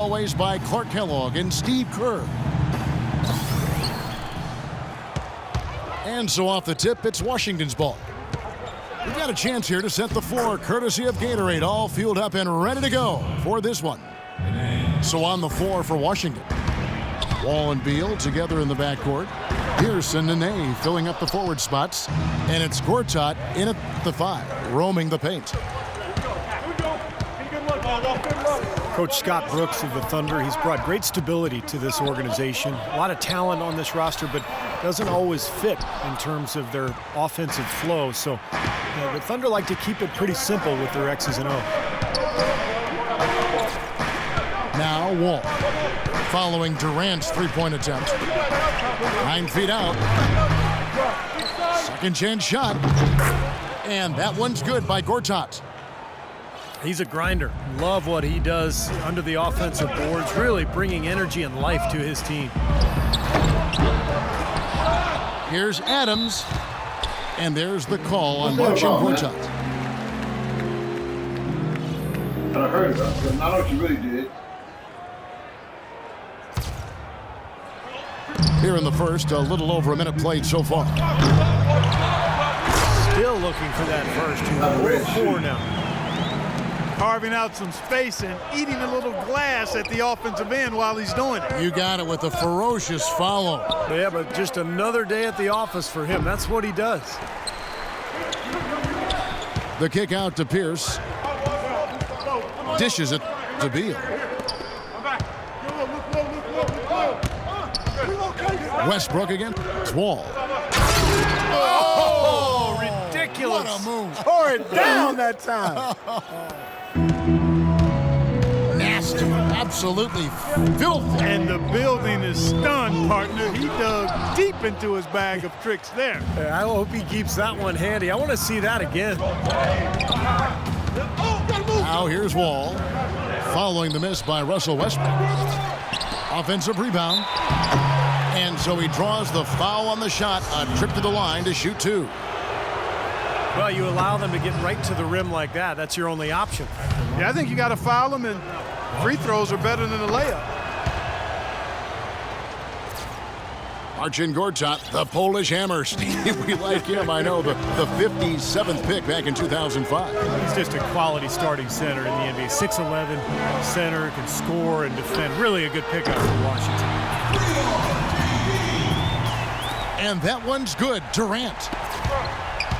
Always by Clark Kellogg and Steve Kerr. And so off the tip, it's Washington's ball. We've got a chance here to set the floor, courtesy of Gatorade, all fueled up and ready to go for this one. So on the floor for Washington, Wall and Beal together in the backcourt. Pearson and Nene filling up the forward spots. And it's Gortat in at the 5, roaming the paint. Coach Scott Brooks of the Thunder, he's brought great stability to this organization. A lot of talent on this roster, but doesn't always fit in terms of their offensive flow. So the Thunder like to keep it pretty simple with their X's and O's. Now Wall, following Durant's three-point attempt. 9 feet out. Second chance shot. And that one's good by Gortat. He's a grinder. Love what he does under the offensive boards, really bringing energy and life to his team. Here's Adams. And there's the call on Marcin Gortat. I heard about it, but not what you really did. Here in the first, a little over a minute played so far. Still looking for that first. 4 now. Carving out some space and eating a little glass at the offensive end while he's doing it. You got it with a ferocious follow. Yeah, but just another day at the office for him. That's what he does. The kick out to Pierce. Dishes it to Beal. Westbrook again. It's Wall. Oh, ridiculous. What a move. Tore it down that time. Nasty. Absolutely filthy. And the building is stunned, partner. He dug deep into his bag of tricks there. I hope he keeps that one handy. I want to see that again. Now here's Wall. Following the miss by Russell Westbrook. Offensive rebound. And so he draws the foul on the shot. A trip to the line to shoot 2. Well, you allow them to get right to the rim like that. That's your only option. Yeah, I think you got to foul him, and free throws are better than a layup. Marcin Gortat, the Polish hammer. Steve, we like him. I know, the 57th pick back in 2005. He's just a quality starting center in the NBA. 6'11", center, can score and defend. Really a good pickup for Washington. And that one's good. Durant.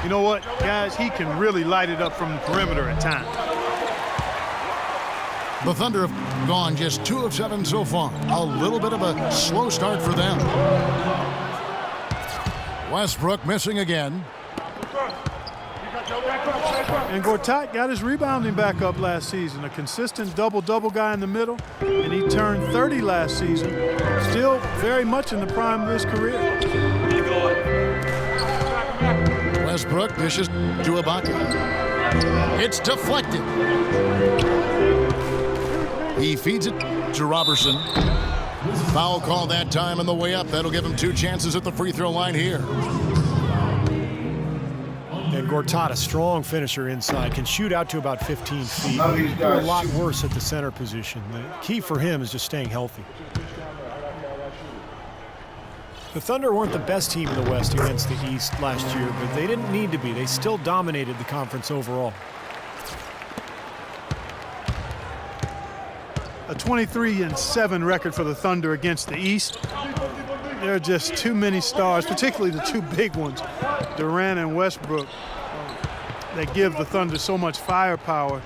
You know what, guys? He can really light it up from the perimeter at times. The Thunder have gone just 2 of 7 so far. A little bit of a slow start for them. Westbrook missing again. And Gortat got his rebounding back up last season. A consistent double-double guy in the middle. And he turned 30 last season. Still very much in the prime of his career. Westbrook dishes to Ibaka. It's deflected. He feeds it to Robertson. Foul call that time on the way up. That'll give him 2 chances at the free throw line here. And Gortat, a strong finisher inside, can shoot out to about 15 feet. A lot worse at the center position. The key for him is just staying healthy. The Thunder weren't the best team in the West against the East last year, but they didn't need to be. They still dominated the conference overall. A 23-7 record for the Thunder against the East. There are just too many stars, particularly the 2 big ones, Durant and Westbrook, that give the Thunder so much firepower.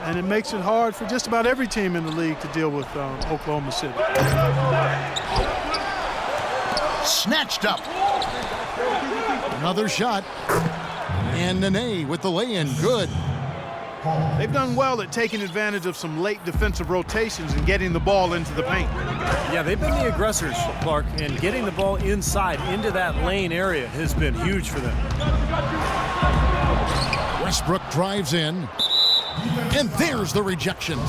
And it makes it hard for just about every team in the league to deal with Oklahoma City. Snatched up. Another shot. And Nene with the lay-in. Good. They've done well at taking advantage of some late defensive rotations and getting the ball into the paint. Yeah, they've been the aggressors, Clark, and getting the ball inside into that lane area has been huge for them. Westbrook drives in. And there's the rejection.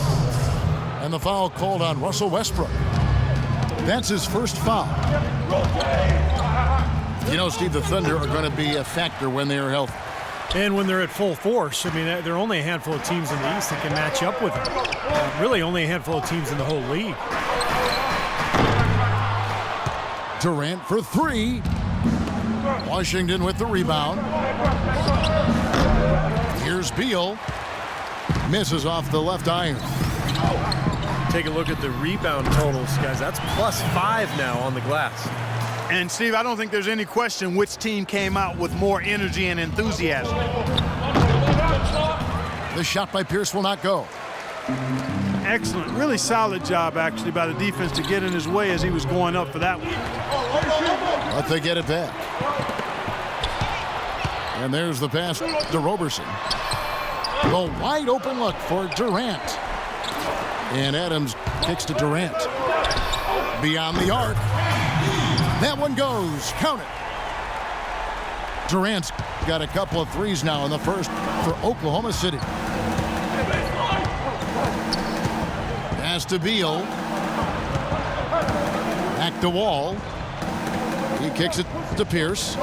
And the foul called on Russell Westbrook. That's his first foul. You know, Steve, the Thunder are going to be a factor when they are healthy. And when they're at full force, I mean, there are only a handful of teams in the East that can match up with them. Really only a handful of teams in the whole league. Durant for three. Washington with the rebound. Here's Beal. Misses off the left iron. Take a look at the rebound totals, guys. That's +5 now on the glass. And, Steve, I don't think there's any question which team came out with more energy and enthusiasm. The shot by Pierce will not go. Excellent. Really solid job, actually, by the defense to get in his way as he was going up for that one. But they get it back. And there's the pass to Roberson. The wide open look for Durant. And Adams kicks to Durant. Beyond the arc. That one goes. Count it. Durant's got a couple of threes now in the first for Oklahoma City. Pass to Beal. Back to Wall. He kicks it to Pierce.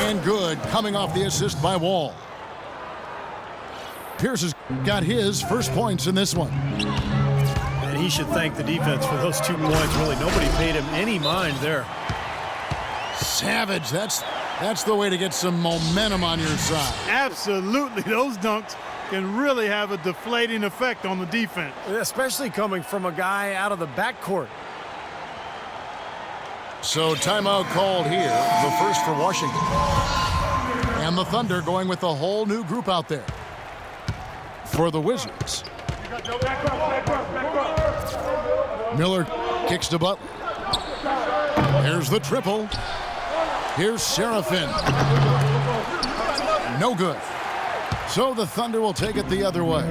And good, coming off the assist by Wall. Pierce has got his first points in this one. And he should thank the defense for those 2 points. Really, nobody paid him any mind there. Savage, that's the way to get some momentum on your side. Absolutely. Those dunks can really have a deflating effect on the defense. Especially coming from a guy out of the backcourt. So timeout called here, the first for Washington. And the Thunder going with a whole new group out there. For the Wizards. Miller kicks to Butler. Here's the triple. Here's Serafin. No good. So the Thunder will take it the other way.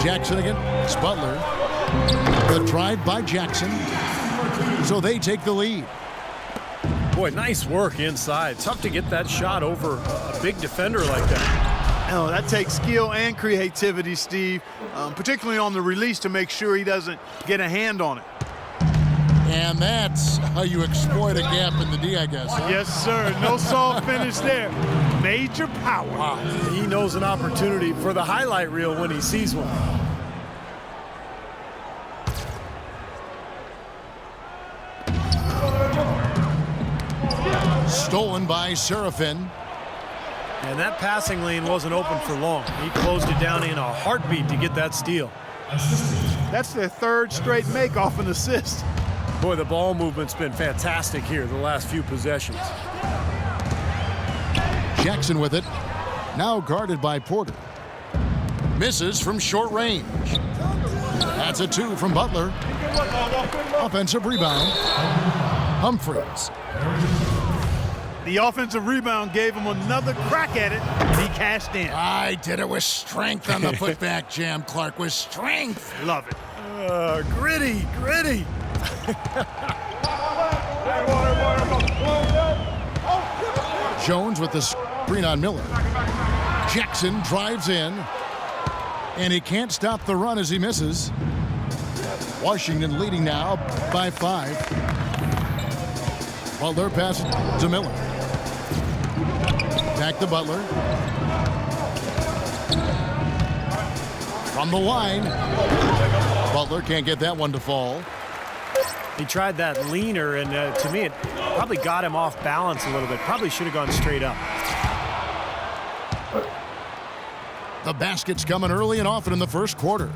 Jackson against Butler. The drive by Jackson. So they take the lead. Boy, nice work inside. Tough to get that shot over a big defender like that. Oh, that takes skill and creativity, Steve, particularly on the release to make sure he doesn't get a hand on it. And that's how you exploit a gap in the D, I guess. Huh? Yes, sir. No soft finish there. Major power. Wow. He knows an opportunity for the highlight reel when he sees one. Stolen by Serafin. And that passing lane wasn't open for long. He closed it down in a heartbeat to get that steal. That's their third straight make off an assist. Boy, the ball movement's been fantastic here the last few possessions. Jackson with it. Now guarded by Porter. Misses from short range. That's a 2 from Butler. Offensive rebound. Humphries. The offensive rebound gave him another crack at it. He cashed in. I did it with strength on the putback jam, Clark, with strength. Love it. Gritty. Jones with the screen on Miller. Jackson drives in. And he can't stop the run as he misses. Washington leading now by 5. Butler passes to Miller. Back to Butler. From the line. Butler can't get that one to fall. He tried that leaner, and to me, it probably got him off balance a little bit. Probably should have gone straight up. The basket's coming early and often in the first quarter.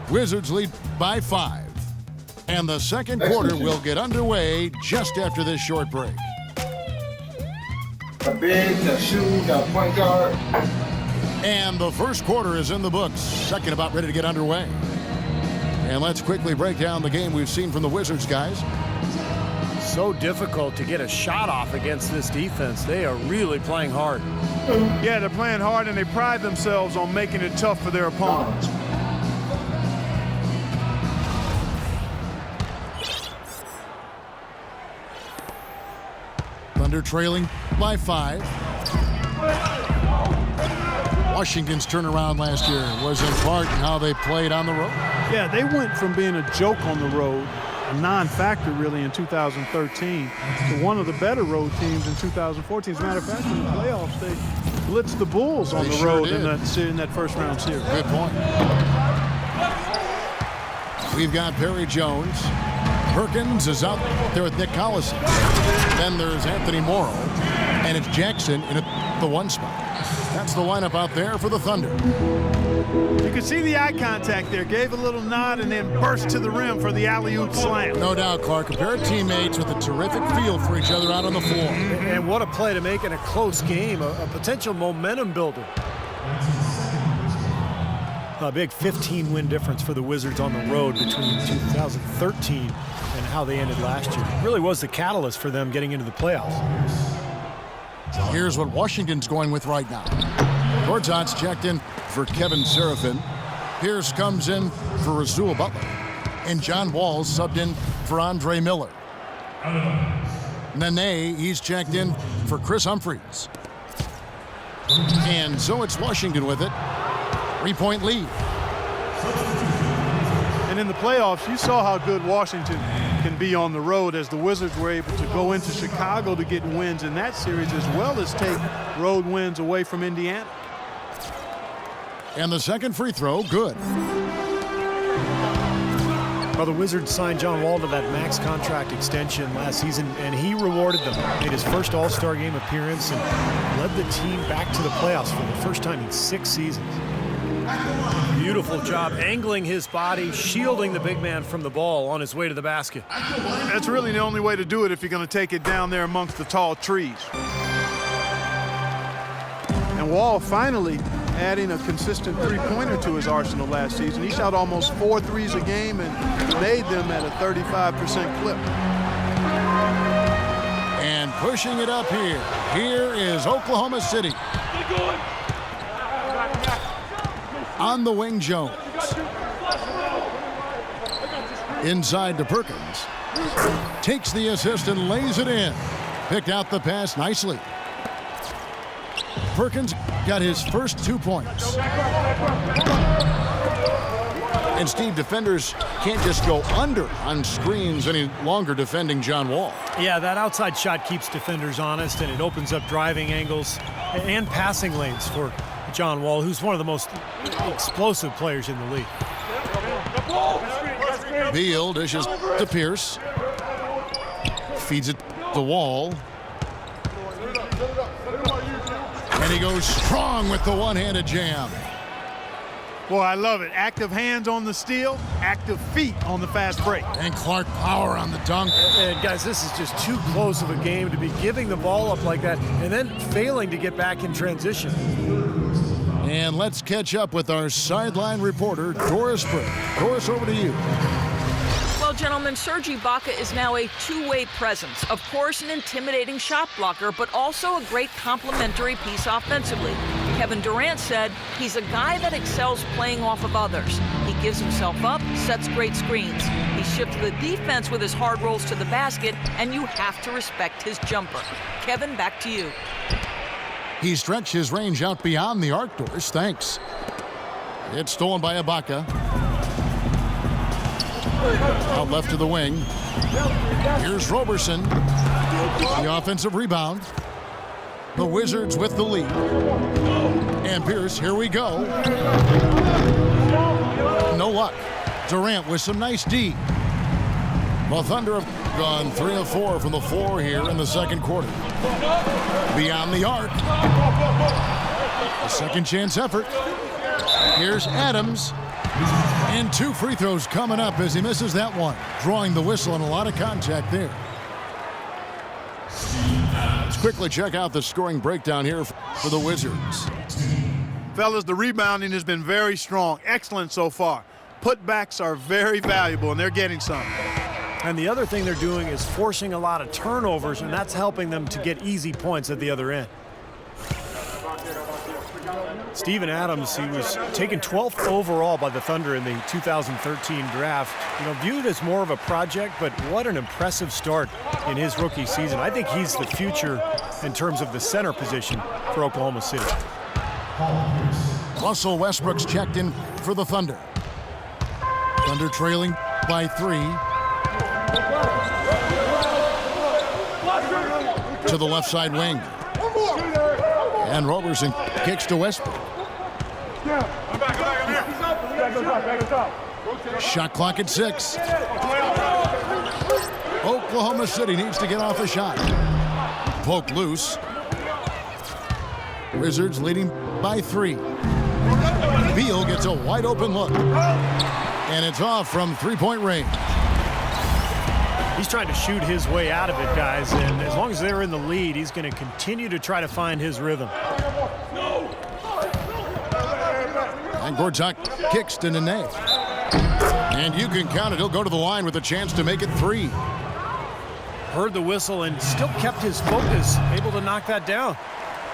Wizards lead by 5. And the second quarter will get underway just after this short break. A big, a shoot, a point guard. And the first quarter is in the books. Second about ready to get underway. And let's quickly break down the game we've seen from the Wizards, guys. So difficult to get a shot off against this defense. They are really playing hard. Yeah, they're playing hard, and they pride themselves on making it tough for their opponents. Thunder trailing by 5. Washington's turnaround last year was in part in how they played on the road. Yeah, they went from being a joke on the road a non-factor really in 2013 to one of the better road teams in 2014. As a matter of fact, in the playoffs, they blitzed the Bulls on the road in that first round series. Good point. We've got Perry Jones. Perkins is out there with Nick Collison. Then there's Anthony Morrow, and it's Jackson in the 1 spot. That's the lineup out there for the Thunder. You could see the eye contact there. Gave a little nod and then burst to the rim for the alley-oop slam. No doubt, Clark. A pair of teammates with a terrific feel for each other out on the floor. And what a play to make in a close game, a potential momentum builder. A big 15-win difference for the Wizards on the road between 2013 and how they ended last year. It really was the catalyst for them getting into the playoffs. Here's what Washington's going with right now. Gortat's checked in for Kevin Seraphin. Pierce comes in for Rasul Butler. And John Wall subbed in for Andre Miller. Nene, he's checked in for Chris Humphries. And so it's Washington with it. 3-point lead. And in the playoffs, you saw how good Washington can be on the road, as the Wizards were able to go into Chicago to get wins in that series, as well as take road wins away from Indiana. And the second free throw, good. Well, the Wizards signed John Wall to that max contract extension last season, and he rewarded them. Made his first All-Star game appearance and led the team back to the playoffs for the first time in 6 seasons. Beautiful job angling his body, shielding the big man from the ball on his way to the basket. That's really the only way to do it if you're going to take it down there amongst the tall trees. And Wall finally adding a consistent three-pointer to his arsenal last season. He shot almost 4 threes a game and made them at a 35% clip. And pushing it up here. Here is Oklahoma City. On the wing, Jones. Inside to Perkins. Takes the assist and lays it in. Picked out the pass nicely. Perkins got his first 2 points. And Steve, defenders can't just go under on screens any longer defending John Wall. Yeah, that outside shot keeps defenders honest, and it opens up driving angles and passing lanes for John Wall, who's one of the most explosive players in the league. Beal dishes to Pierce. Feeds it to Wall. And he goes strong with the one-handed jam. Boy, I love it. Active hands on the steal, active feet on the fast break. And Clark power on the dunk. And guys, this is just too close of a game to be giving the ball up like that and then failing to get back in transition. And let's catch up with our sideline reporter, Doris Burke. Doris, over to you. Well, gentlemen, Serge Ibaka is now a two-way presence. Of course, an intimidating shot blocker, but also a great complementary piece offensively. Kevin Durant said he's a guy that excels playing off of others. He gives himself up, sets great screens. He shifts the defense with his hard rolls to the basket, and you have to respect his jumper. Kevin, back to you. He stretched his range out beyond the arc, Doris. Thanks. It's stolen by Ibaka. Out left to the wing. Here's Roberson. The offensive rebound. The Wizards with the lead. And Pierce, here we go. No luck. Durant with some nice D. The Thunder have gone 3 of 4 from the floor here in the second quarter. Beyond the arc. A second chance effort. Here's Adams. And 2 free throws coming up as he misses that one. Drawing the whistle and a lot of contact there. Let's quickly check out the scoring breakdown here for the Wizards. Fellas, the rebounding has been very strong. Excellent so far. Putbacks are very valuable, and they're getting some. And the other thing they're doing is forcing a lot of turnovers, and that's helping them to get easy points at the other end. Steven Adams, he was taken 12th overall by the Thunder in the 2013 draft. You know, viewed as more of a project, but what an impressive start in his rookie season. I think he's the future in terms of the center position for Oklahoma City. Russell Westbrook's checked in for the Thunder. Thunder trailing by 3. To the left side wing. And Roberson kicks to Westbrook. Shot clock at 6. Oklahoma City needs to get off a shot. Poke loose. Wizards leading by 3. Beal gets a wide open look. And it's off from three-point range. He's trying to shoot his way out of it, guys, and as long as they're in the lead, he's going to continue to try to find his rhythm. And Gortat kicks to Nene. And you can count it. He'll go to the line with a chance to make it 3. Heard the whistle and still kept his focus, able to knock that down.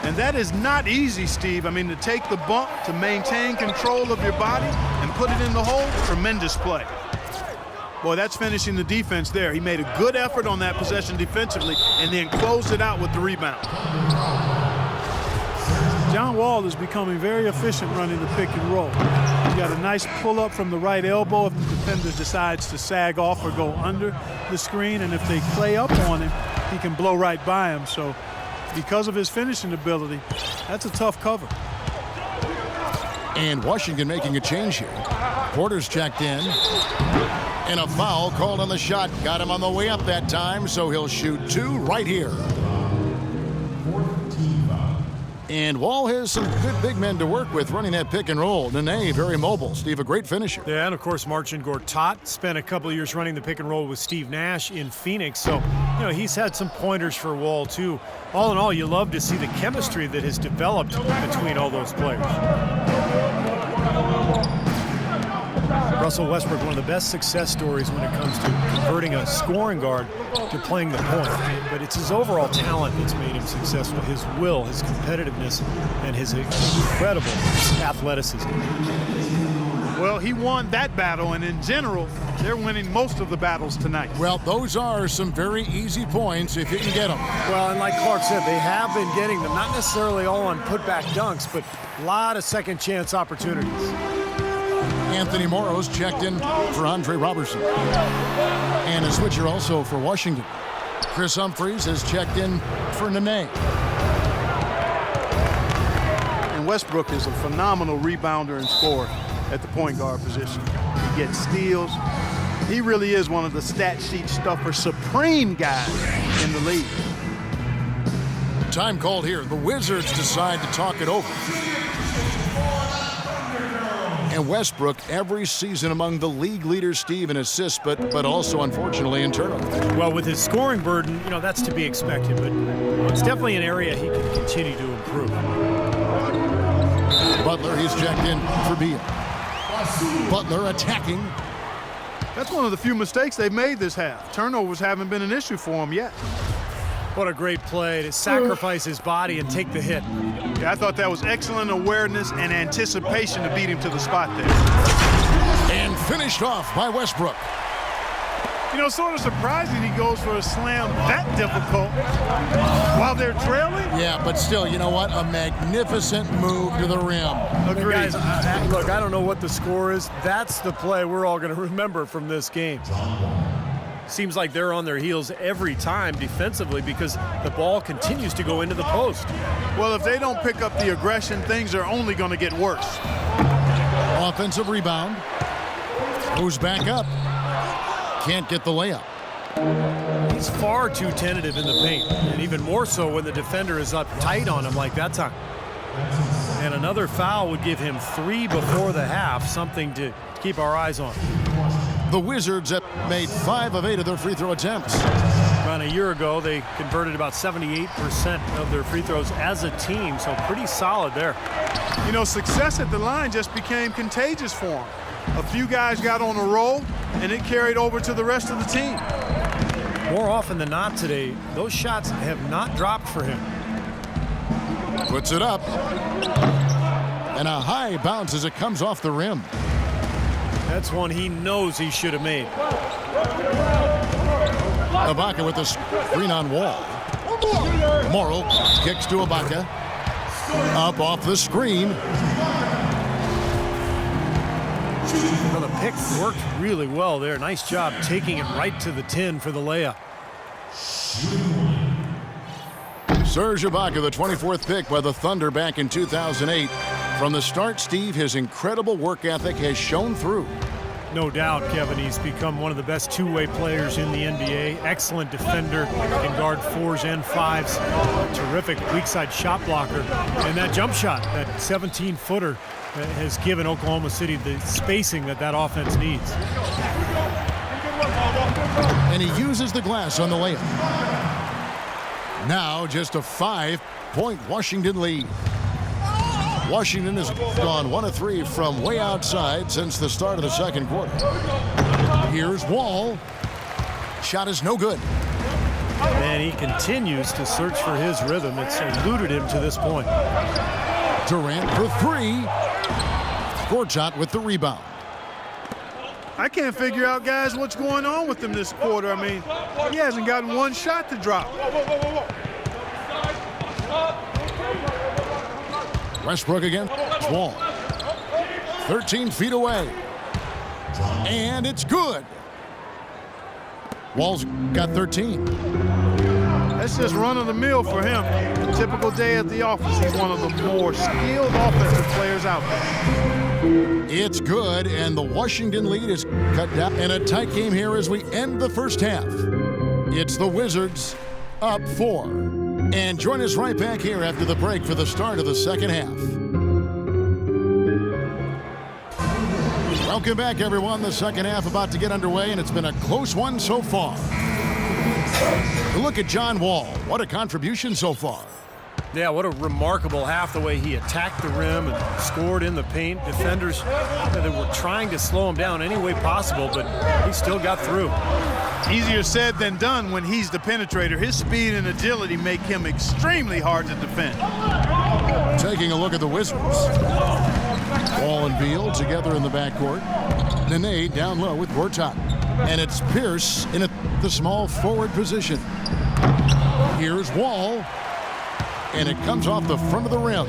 And that is not easy, Steve. I mean, to take the bump, to maintain control of your body, and put it in the hole, tremendous play. Boy, that's finishing the defense there. He made a good effort on that possession defensively and then closed it out with the rebound. John Wall is becoming very efficient running the pick and roll. He's got a nice pull-up from the right elbow if the defender decides to sag off or go under the screen, and if they play up on him, he can blow right by him. So because of his finishing ability, that's a tough cover. And Washington making a change here. Porter's checked in. And a foul called on the shot. Got him on the way up that time, so he'll shoot 2 right here. And Wall has some good big men to work with running that pick and roll. Nene, very mobile. Steve, a great finisher. Yeah, and of course, Marcin Gortat spent a couple of years running the pick and roll with Steve Nash in Phoenix. So, you know, he's had some pointers for Wall, too. All in all, you love to see the chemistry that has developed between all those players. Russell Westbrook, one of the best success stories when it comes to converting a scoring guard to playing the point. But it's his overall talent that's made him successful, his will, his competitiveness, and his incredible athleticism. Well, he won that battle, and in general, they're winning most of the battles tonight. Well, those are some very easy points if you can get them. Well, and like Clark said, they have been getting them, not necessarily all on putback dunks, but a lot of second chance opportunities. Anthony Morrow's checked in for Andre Roberson. And a switcher also for Washington. Chris Humphries has checked in for Nene. And Westbrook is a phenomenal rebounder and scorer at the point guard position. He gets steals. He really is one of the stat sheet stuffer supreme guys in the league. Time called here. The Wizards decide to talk it over. And Westbrook every season among the league leaders, Steve, in assists, but also, unfortunately, in turnovers. Well, with his scoring burden, you know, that's to be expected, but it's definitely an area he can continue to improve. Butler, he's checked in for Beal. Butler attacking. That's one of the few mistakes they've made this half. Turnovers haven't been an issue for him yet. What a great play to sacrifice his body and take the hit. Yeah, I thought that was excellent awareness and anticipation to beat him to the spot there. And finished off by Westbrook. You know, sort of surprising he goes for a slam that difficult while they're trailing. Yeah, but still, you know what? A magnificent move to the rim. Agreed. Guys, look, I don't know what the score is. That's the play we're all going to remember from this game. Seems like they're on their heels every time defensively because the ball continues to go into the post. Well, if they don't pick up the aggression, things are only going to get worse. Offensive rebound. Goes back up. Can't get the layup. He's far too tentative in the paint, and even more so when the defender is up tight on him like that time. And another foul would give him 3 before the half, something to keep our eyes on. The Wizards have made 5 of 8 of their free throw attempts. Around a year ago, they converted about 78% of their free throws as a team, so pretty solid there. You know, success at the line just became contagious for him. A few guys got on a roll, and it carried over to the rest of the team. More often than not today, those shots have not dropped for him. Puts it up. And a high bounce as it comes off the rim. That's one he knows he should have made. Ibaka with the screen on Wall. Morrow kicks to Ibaka. Up off the screen. Well, the pick worked really well there. Nice job taking it right to the 10 for the layup. Serge Ibaka, the 24th pick by the Thunder back in 2008. From the start, Steve, his incredible work ethic has shown through. No doubt, Kevin. He's become one of the best two-way players in the NBA. Excellent defender, can guard 4s and 5s. A terrific weak-side shot blocker. And that jump shot, that 17-footer, has given Oklahoma City the spacing that offense needs. And he uses the glass on the layup. Now just a 5-point Washington lead. Washington has gone 1 of 3 from way outside since the start of the second quarter. Here's Wall. Shot is no good. And he continues to search for his rhythm. It's eluded him to this point. Durant for 3. Gortat with the rebound. I can't figure out, guys, what's going on with him this quarter. I mean, he hasn't gotten one shot to drop. Westbrook again. Wall. 13 feet away. And it's good. Wall's got 13. That's just run-of-the-mill for him. A typical day at the office. He's one of the more skilled offensive players out there. It's good, and the Washington lead is cut down. And a tight game here as we end the first half. It's the Wizards up 4. And join us right back here after the break for the start of the second half. Welcome back, everyone. The second half about to get underway, and it's been a close one so far. Look at John Wall. What a contribution so far. Yeah, what a remarkable half, the way he attacked the rim and scored in the paint. Defenders, they were trying to slow him down any way possible, but he still got through. Easier said than done when he's the penetrator. His speed and agility make him extremely hard to defend. Taking a look at the Wizards. Wall and Beal together in the backcourt. Nene down low with Gortat. And it's Pierce in the small forward position. Here's Wall. And it comes off the front of the rim.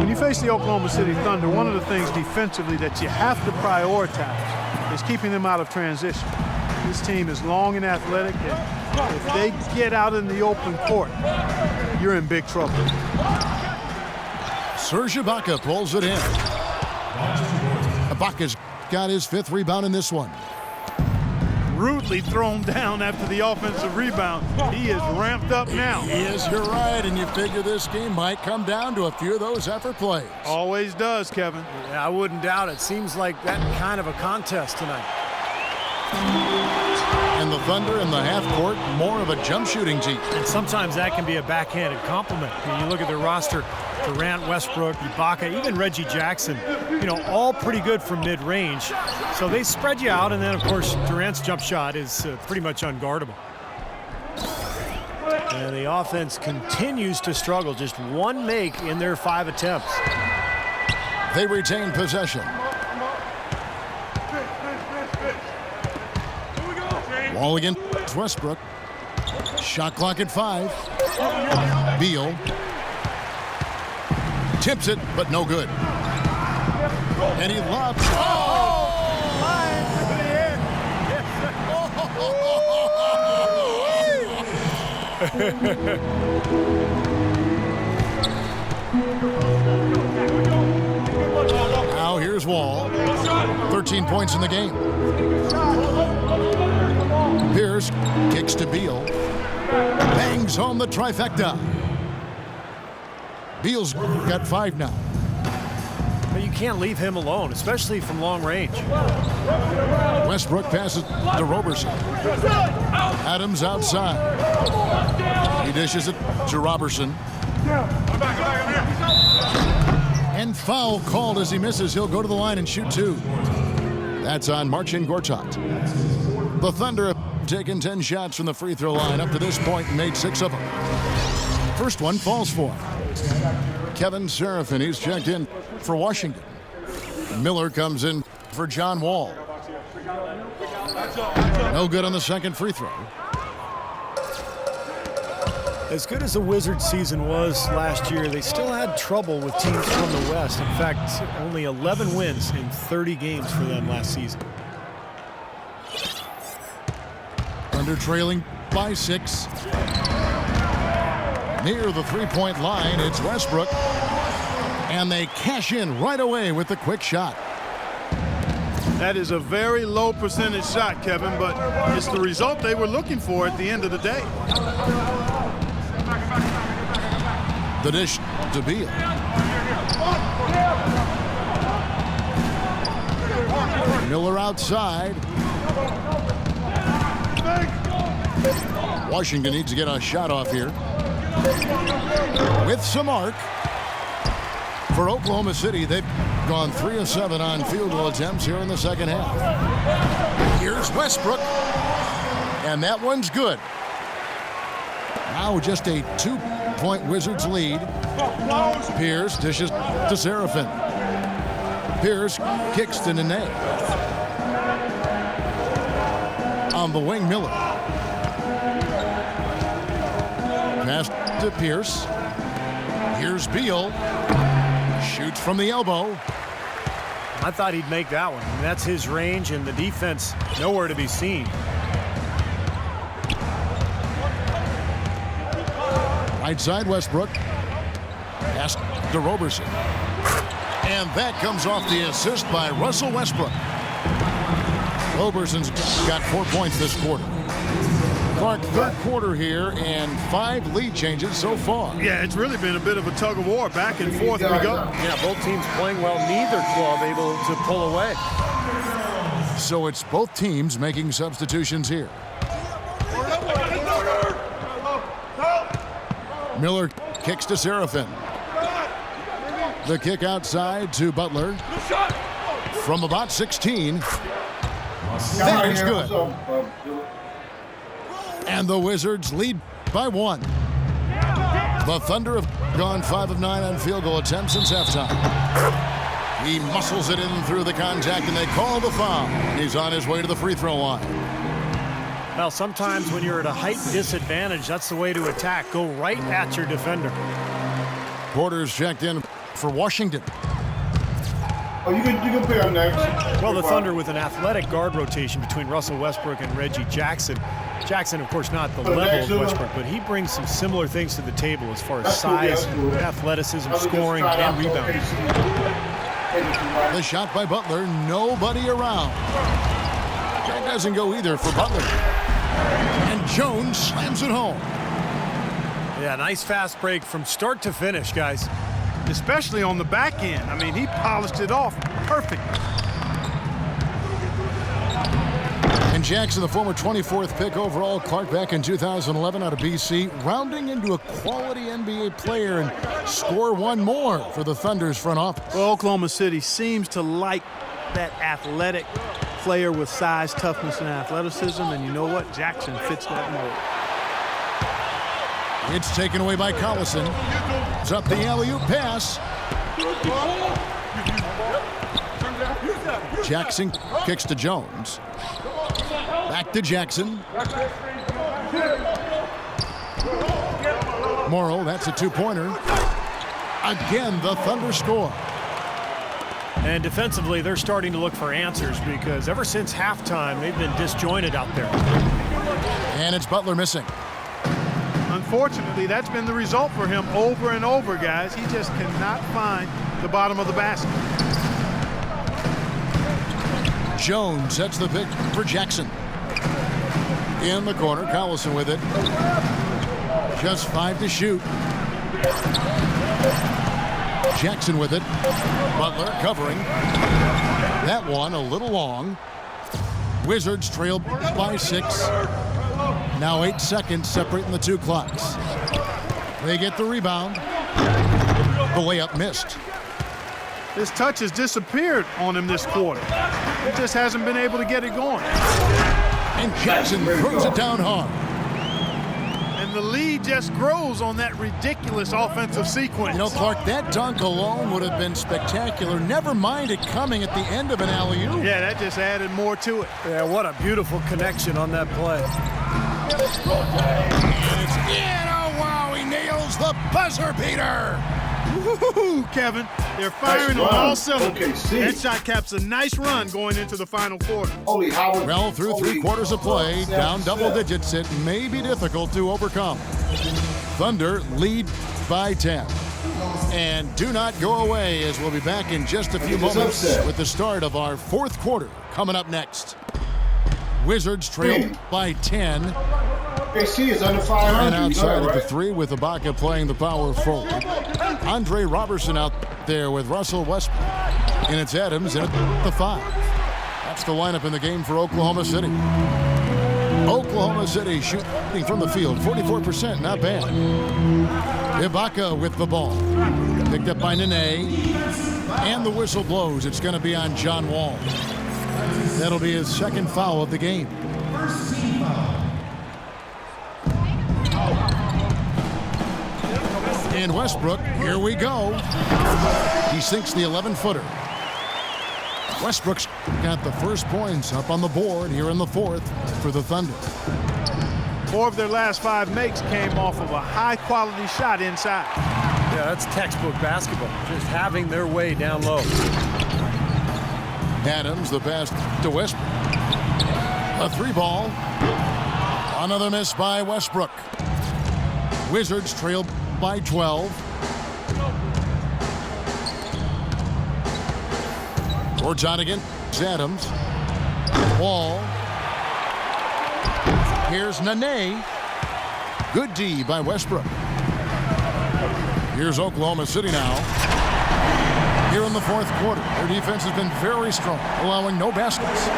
When you face the Oklahoma City Thunder, one of the things defensively that you have to prioritize is keeping them out of transition. This team is long and athletic, and if they get out in the open court, you're in big trouble. Serge Ibaka pulls it in. Ibaka's got his 5th rebound in this one. Rudely thrown down after the offensive rebound. He is ramped up now. He is, you're right, and you figure this game might come down to a few of those effort plays. Always does, Kevin. Yeah, I wouldn't doubt it. Seems like that kind of a contest tonight. And the Thunder in the half court, more of a jump shooting team. And sometimes that can be a backhanded compliment. When you look at their roster, Durant, Westbrook, Ibaka, even Reggie Jackson, all pretty good from mid-range. So they spread you out, and then, of course, Durant's jump shot is pretty much unguardable. And the offense continues to struggle. Just one make in their 5 attempts. They retain possession. Wall against Westbrook. Shot clock at 5. Beal tips it, but no good. And he lobs. Now here's Wall. 13 points in the game. Pierce kicks to Beal. Bangs home the trifecta. Beal's got 5 now. But you can't leave him alone, especially from long range. Westbrook passes to Roberson. Adams outside. He dishes it to Roberson. And foul called as he misses. He'll go to the line and shoot 2. That's on Marcin Gortat. The Thunder have taken 10 shots from the free throw line up to this point and made 6 of them. First one falls for Kevin Seraphin. He's checked in for Washington. Miller comes in for John Wall. No good on the second free throw. As good as the Wizards season was last year, they still had trouble with teams from the West. In fact, only 11 wins in 30 games for them last season. Thunder trailing by 6. Near the three-point line, it's Westbrook. And they cash in right away with the quick shot. That is a very low percentage shot, Kevin, but it's the result they were looking for at the end of the day. The dish to Beal. Miller outside. Washington needs to get a shot off here. With some arc. For Oklahoma City, they've gone 3 of 7 on field goal attempts here in the second half. Here's Westbrook. And that one's good. Now just a 2-point Wizards lead. Pierce dishes to Seraphin. Pierce kicks to Nene. On the wing, Miller. Pass to Pierce. Here's Beal. Shoots from the elbow. I thought he'd make that one. I mean, that's his range, and the defense nowhere to be seen. Right side, Westbrook. Pass to Roberson. And that comes off the assist by Russell Westbrook. Roberson's got 4 points this quarter. Clark, third quarter here and 5 lead changes so far. Yeah, it's really been a bit of a tug of war. Back and forth we go. Yeah, both teams playing well. Neither club able to pull away. So it's both teams making substitutions here. Miller kicks to Seraphin. The kick outside to Butler. From about 16. That is good. And the Wizards lead by 1. The Thunder have gone 5 of 9 on field goal attempts since halftime. He muscles it in through the contact, and they call the foul. He's on his way to the free throw line. Well, sometimes when you're at a height disadvantage, that's the way to attack. Go right at your defender. Porter's checked in for Washington. Oh, you can pick up next. Well, the Thunder with an athletic guard rotation between Russell Westbrook and Reggie Jackson. Jackson, of course, not the level of Westbrook, but he brings some similar things to the table as far as size, athleticism, scoring, and rebounding. The shot by Butler, nobody around. That doesn't go either for Butler. And Jones slams it home. Yeah, nice fast break from start to finish, guys. Especially on the back end. I mean, he polished it off perfect. And Jackson, the former 24th pick overall, Clark back in 2011 out of BC, rounding into a quality NBA player and score one more for the Thunder's front office. Well, Oklahoma City seems to like that athletic player with size, toughness, and athleticism, and you know what? Jackson fits that mold. It's taken away by Collison. It's up the alley-oop pass. Jackson kicks to Jones. Back to Jackson. Morrow, that's a two-pointer. Again, the Thunder score. And defensively, they're starting to look for answers because ever since halftime, they've been disjointed out there. And it's Butler missing. Unfortunately, that's been the result for him over and over, guys. He just cannot find the bottom of the basket. Jones sets the pick for Jackson. In the corner, Collison with it. Just 5 to shoot. Jackson with it. Butler covering. That one a little long. Wizards trail by 6. Now 8 seconds separating the two clocks. They get the rebound. The layup missed. His touch has disappeared on him this quarter. He just hasn't been able to get it going. And Jackson throws it down hard. And the lead just grows on that ridiculous offensive sequence. You know, Clark, that dunk alone would have bin spectacular. Never mind it coming at the end of an alley-oop. Yeah, that just added more to it. Yeah, what a beautiful connection on that play. And it's in. Oh, wow. drills the buzzer beater. Woo-hoo, Kevin. They're firing on all cylinders. OKC. That shot caps a nice run going into the final quarter. Holy Howard. Well, through 3 quarters of play, down double digits, it may be difficult to overcome. Thunder lead by 10. And do not go away, as we'll be back in just a few moments with the start of our 4th quarter coming up next. Wizards trail by 10. AC is under 500. And outside right? at the 3 with Ibaka playing the power forward. Andre Robertson out there with Russell Westbrook. And it's Adams in at the 5. That's the lineup in the game for Oklahoma City. Oklahoma City shooting from the field, 44%, not bad. Ibaka with the ball. Picked up by Nene. And the whistle blows. It's going to be on John Wall. That'll be his 2nd foul of the game. And Westbrook, here we go. He sinks the 11-footer. Westbrook's got the first points up on the board here in the 4th for the Thunder. 4 of their last 5 makes came off of a high-quality shot inside. Yeah, that's textbook basketball. Just having their way down low. Adams, the pass to Westbrook. A 3-ball. Another miss by Westbrook. Wizards trail by 12. Towards on again. Adams. Wall. Here's Nene. Good D by Westbrook. Here's Oklahoma City now. Here in the 4th quarter, their defense has been very strong, allowing no baskets.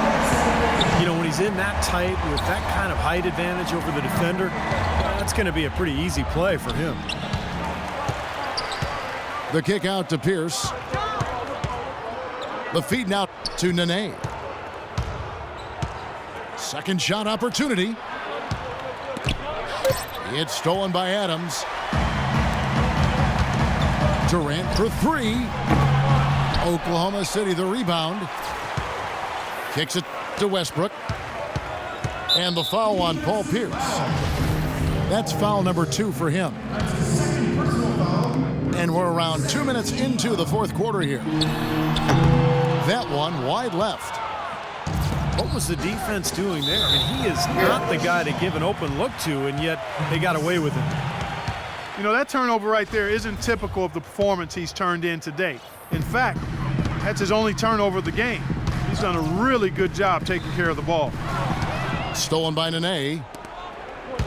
You know, when he's in that tight with that kind of height advantage over the defender, that's going to be a pretty easy play for him. The kick out to Pierce. The feed now to Nene. Second shot opportunity. It's stolen by Adams. Durant for 3. Oklahoma City the rebound. Kicks it to Westbrook. And the foul on Paul Pierce. That's foul number 2 for him. And we're around 2 minutes into the 4th quarter here. That one wide left. What was the defense doing there? I mean, he is not the guy to give an open look to, and yet they got away with it. You know, that turnover right there isn't typical of the performance he's turned in today. In fact, that's his only turnover of the game. He's done a really good job taking care of the ball. Stolen by Nene.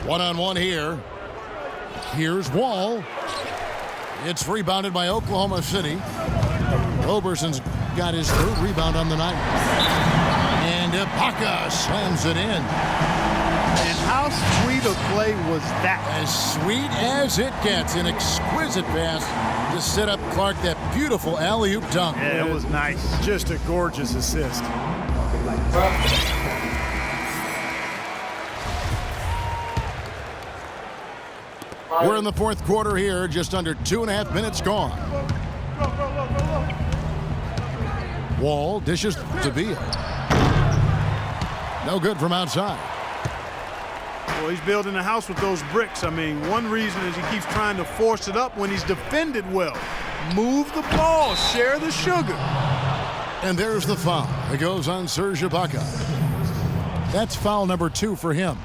1-on-1 here. Here's Wall. It's rebounded by Oklahoma City. Roberson's got his 3rd rebound on the night. And Ibaka slams it in. And how sweet a play was that? As sweet as it gets. An exquisite pass to set up Clark, that beautiful alley-oop dunk. Yeah, it was nice. Just a gorgeous assist. We're in the 4th quarter here, just under 2.5 minutes gone. Wall dishes to Beal. No good from outside. Well, he's building a house with those bricks. I mean, one reason is he keeps trying to force it up when he's defended well. Move the ball, share the sugar. And there's the foul. It goes on Serge Ibaka. That's foul number 2 for him.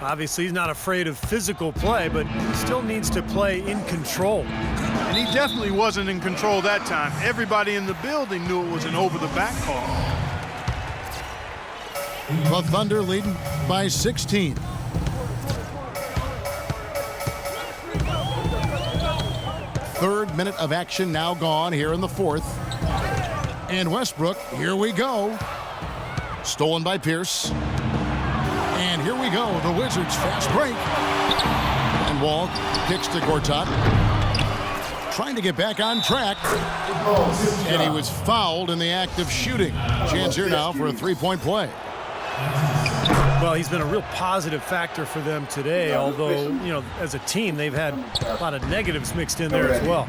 Obviously, he's not afraid of physical play, but still needs to play in control. And he definitely wasn't in control that time. Everybody in the building knew it was an over-the-back call. The Thunder leading by 16. Third minute of action now gone here in the 4th. And Westbrook, here we go. Stolen by Pierce. And here we go, the Wizards fast break. And Wall kicks to Gortat. Trying to get back on track. And he was fouled in the act of shooting. Chance here now for a 3-point play. Well, he's been a real positive factor for them today, although, you know, as a team, they've had a lot of negatives mixed in there as well.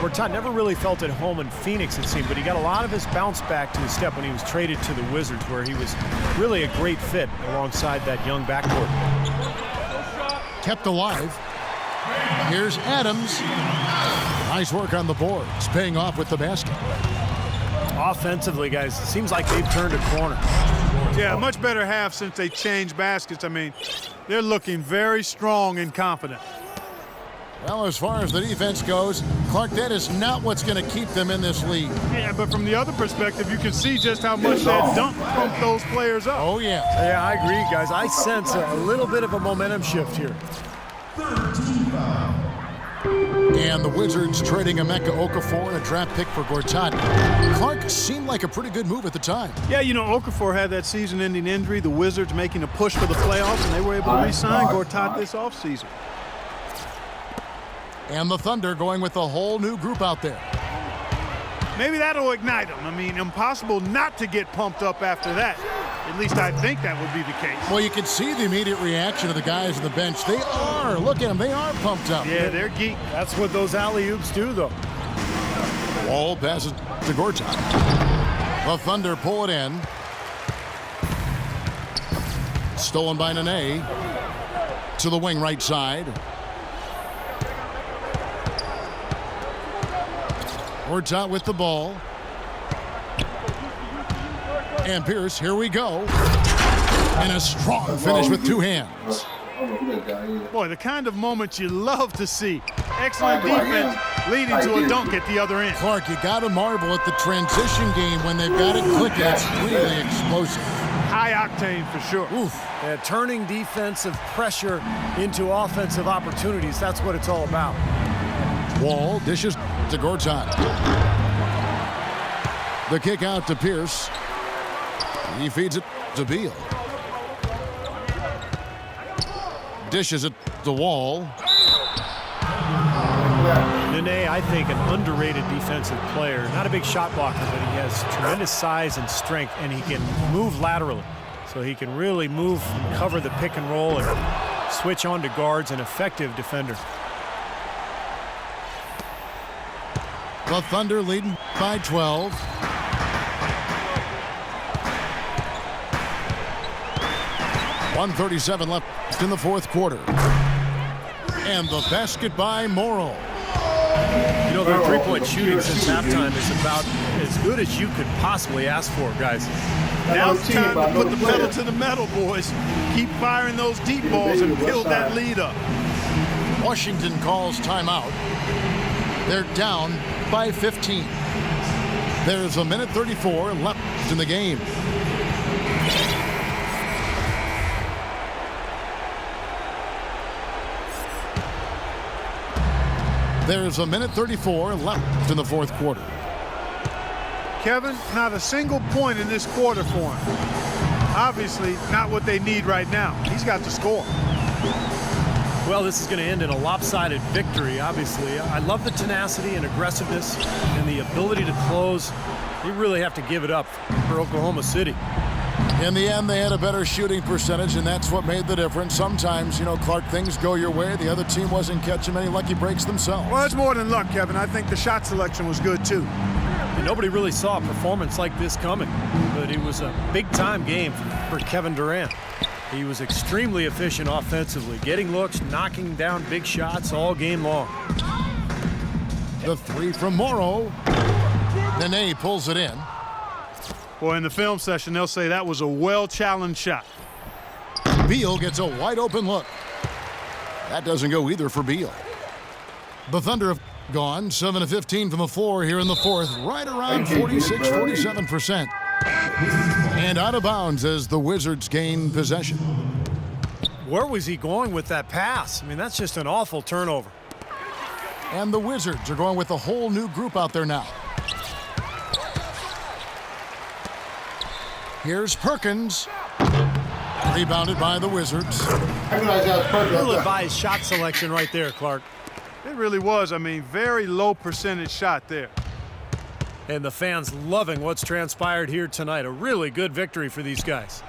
Gortat never really felt at home in Phoenix, it seemed, but he got a lot of his bounce back to his step when he was traded to the Wizards, where he was really a great fit alongside that young backcourt. kept alive. Here's Adams. Nice work on the boards, paying off with the basket. Offensively, guys, it seems like they've turned a corner. Yeah, much better half since they changed baskets. I mean, they're looking very strong and confident. Well, as far as the defense goes, Clark, that is not what's going to keep them in this league. Yeah, but from the other perspective, you can see just how much that dunk pumped those players up. Oh, yeah. Yeah, I agree, guys. I sense a little bit of a momentum shift here. And the Wizards trading Emeka Okafor and a draft pick for Gortat. Clark seemed like a pretty good move at the time. Yeah, you know, Okafor had that season-ending injury. The Wizards making a push for the playoffs, and they were able to re-sign Gortat this offseason. And the Thunder going with a whole new group out there. Maybe that'll ignite them. I mean, impossible not to get pumped up after that. At least I think that would be the case. Well, you can see the immediate reaction of the guys on the bench. They are. Look at them. They are pumped up. Yeah, they're geek. That's what those alley-oops do, though. Wall passes to Gortat. The Thunder pull it in. Stolen by Nene. To the wing right side. Gortat with the ball. And Pierce, here we go. And a strong finish with two hands. Boy, the kind of moment you love to see. Excellent defense leading to a dunk at the other end. Clark, you got to marvel at the transition game when they've got it clicking. It's really explosive. High octane for sure. Oof. Yeah, turning defensive pressure into offensive opportunities, that's what it's all about. Wall dishes to Gortat. The kick out to Pierce. He feeds it to Beal. Dishes it to Wall. Nene, I think, an underrated defensive player. Not a big shot blocker, but he has tremendous size and strength, and he can move laterally. So he can really move and cover the pick and roll and switch on to guards, an effective defender. The Thunder leading by 12. .137 left in the fourth quarter. And the basket by Morrow. You know, their three-point shooting since halftime is about as good as you could possibly ask for, guys. Now it's time to put the pedal to the metal, boys. Keep firing those deep balls and build that lead up. Washington calls timeout. They're down by 15. There's a minute 34 left in the game. There's a minute 34 left in the fourth quarter. Kevin, not a single point in this quarter for him. Obviously, not what they need right now. He's got to score. Well, this is going to end in a lopsided victory, obviously. I love the tenacity and aggressiveness and the ability to close. You really have to give it up for Oklahoma City. In the end, they had a better shooting percentage, and that's what made the difference. Sometimes, you know, Clark, things go your way. The other team wasn't catching many lucky breaks themselves. Well, it's more than luck, Kevin. I think the shot selection was good, too. And nobody really saw a performance like this coming, but it was a big-time game for Kevin Durant. He was extremely efficient offensively, getting looks, knocking down big shots all game long. The three from Morrow. Nene pulls it in. Boy, in the film session, they'll say that was a well-challenged shot. Beal gets a wide-open look. That doesn't go either for Beal. The Thunder have gone 7 of 15 from the floor here in the fourth, right around 46-47%. And out of bounds as the Wizards gain possession. Where was he going with that pass? I mean, that's just an awful turnover. And the Wizards are going with a whole new group out there now. Here's Perkins. Rebounded by the Wizards. Ill-advised shot selection right there, Clark. It really was. I mean, very low percentage shot there. And the fans loving what's transpired here tonight. A really good victory for these guys.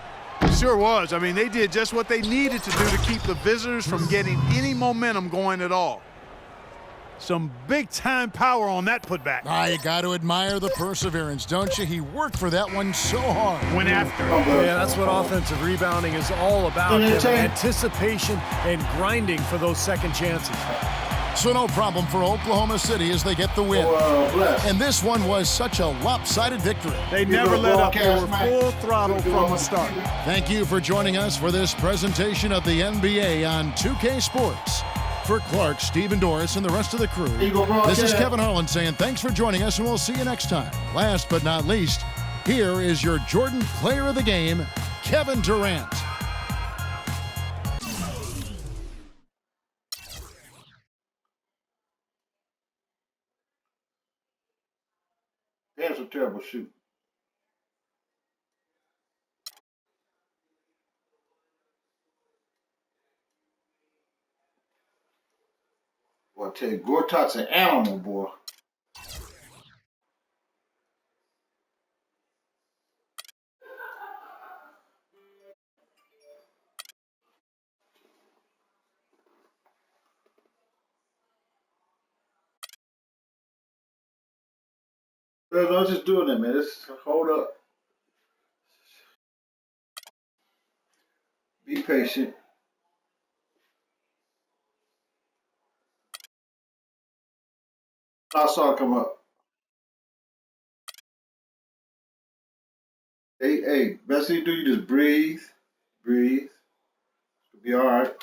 Sure was. I mean, they did just what they needed to do to keep the visitors from getting any momentum going at all. Some big-time power on that putback. You got to admire the perseverance, don't you? He worked for that one so hard. Went after. Yeah, that's what offensive rebounding is all about. Anticipation and grinding for those second chances. So no problem for Oklahoma City as they get the win. And this one was such a lopsided victory. They never let up. They were full throttle from the start. Thank you for joining us for this presentation of the NBA on 2K Sports. For Clark, Stephen Doris, and the rest of the crew, this is Kevin Harlan saying thanks for joining us, and we'll see you next time. Last but not least, here is your Jordan Player of the Game, Kevin Durant. That's a terrible shoot. Boy, I tell you, Gortat's an animal, boy. I'm just doing it, man. Just hold up. Be patient. I saw it come up. Hey, best thing you do, you just breathe. It'll be all right.